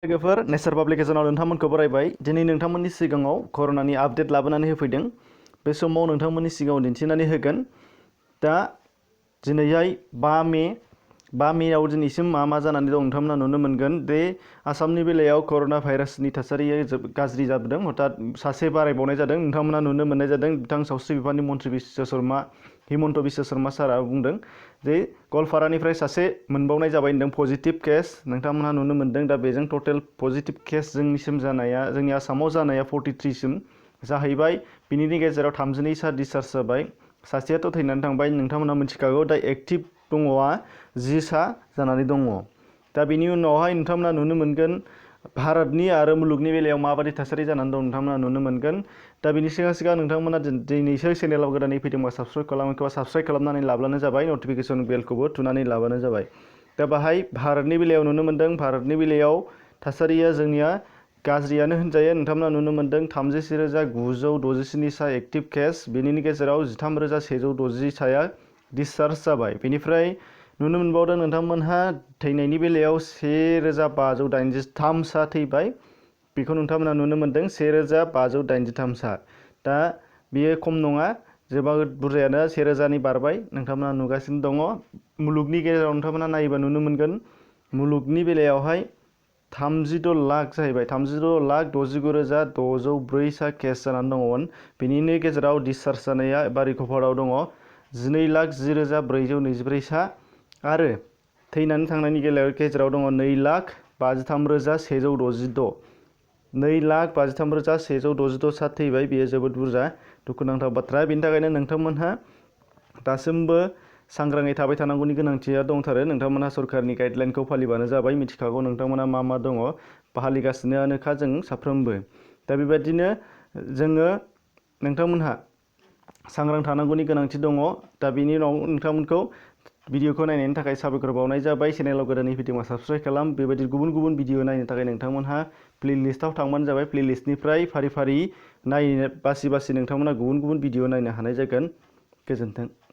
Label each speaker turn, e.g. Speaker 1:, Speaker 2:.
Speaker 1: लोगोफोर नेचार पाब्लिकेशनाव नोंथांमोनखौ बरायबाय। दिनै नोंथांमोननि सिगाङाव कर'नानि आपडेट लाबोनानै होफैदों। बे समाव नोंथांमोननि सिगाङाव दिन्थिनानै होगोन। दा दिनैहाय 5 मेआव दिनैसिम मा जानानै दं नोंथांमोना नुनो मोनगोन। बे आसामनि बेलायाव कर'ना भाइरासनि थासारिया गाज्रि जाबोदों। हठात सासे बारायबावनाय जादों। नोंथांमोना नुनो मोननाय जादों। बिथां सावस्रि बिफाननि मन्थ्रि हिमन्त बिश्व शर्मा सारा बुंदों जे गवालपारानिफ्राय सासे मोनबावनाय जाबाय होनदों पजिटिभ केस। नोंथांमोनहा नुनो मोनदों। दा बेजों टटेल पजिटिभ केस जोंनिसिम जानाया जोंनि आसामाव जानाया 43 सिम जाहैबाय। बिनि गेजेराव 32 डिसचार्ज जाबाय। सासेयाथ' थैनानै थांबाय। नोंथांमोना मिथिखागौ। दा एक्टिभ दङआ 10 जानानै दङ। दा बिनि उनावहाय नोंथांमोना नुनो मोनगोन भारतनि आरो मुलुगनि बेलायाव माबायदि थासारि जानानै दं नोंथांमोना नुनो मोनगोन। दा बिनि सिगां नोंथांमोना दिनैसो चेनेलाव गोदानै फैदोंबा साबस्क्राइब खालामनानै लाब्लानो जाबाय। नटिफिकेसन बेलखौबो थुनानै लाबानो जाबाय। दा बाहाय भारतनि बेलायाव नुनो मोनदों। भारतनि बेलायाव थासारिया जोंनिया गाज्रियानो होनजायो। नोंथांमोना नुनो मोनदों 33,967 सा एक्टिभ केस। बेनि गेजेराव 13,160 साया डिसचार्ज जाबाय। बेनिफ्राय नुनो मोनबावदों नोंथांमोनहा थैनायनि बेलायाव 1,583 सा थैबाय। बेखौ नोंथांमोना नुनो मोनदों 1,583 सा। दा बेयो खम नङा, जोबोद बुरजायानो 1,000नि बारबाय। नोंथांमोना नुगासिनो दङ। मुलुगनि गेजेराव नोंथांमोना नायोबा नुनो मोनगोन मुलुगनि बेलायावहाय 36 लाख जाहैबाय। 36,69,604 सा केस जानानै दङमोन। बेनिनो गेजेराव डिसचार्ज जानाया एबा रिकभार्डआव दङ 12,10,424 सा आरो थैनानै थांनायनि गेजेराव दङ 2,53,166। 2,53,166 सा थैबाय। बेयो जोबोद बुरजा, दुखुनांथाव बाथ्रा। बेनि थाखायनो नोंथांमोनहा दासिमबो सांग्राङै थाबाय थानांगौनि गोनांथिया दंथारो। नोंथांमोनहा सरकारनि गाइडलाइनखौ फालिबानो जाबाय। मिथिखागौ नोंथांमोना मा दङ, फालिगासिनोआनोखा जों साफ्रोमबो। दा बेबायदिनो जोङो नोंथांमोनहा सांग्रां थानांगौनि गोनांथि दङ। दा बेनि उनाव नोंथांमोनखौ भिडिअखौ नायनायनि थाखाय साबायखर बावनाय जाबाय। चेनेलाव गोदानै फैदोंबा साबस्क्राइब खालाम। बेबायदि गुबुन गुबुन भिडिअ नायनो थाखाय नोंथांमोनहा प्लेलिस्टआव थांबानो जाबाय। प्लेलिस्टनिफ्राय फारि फारि बासि नोंथांमोना गुबुन गुबुन भिडिअ नायनो हानाय जागोन। गोजोन्थों।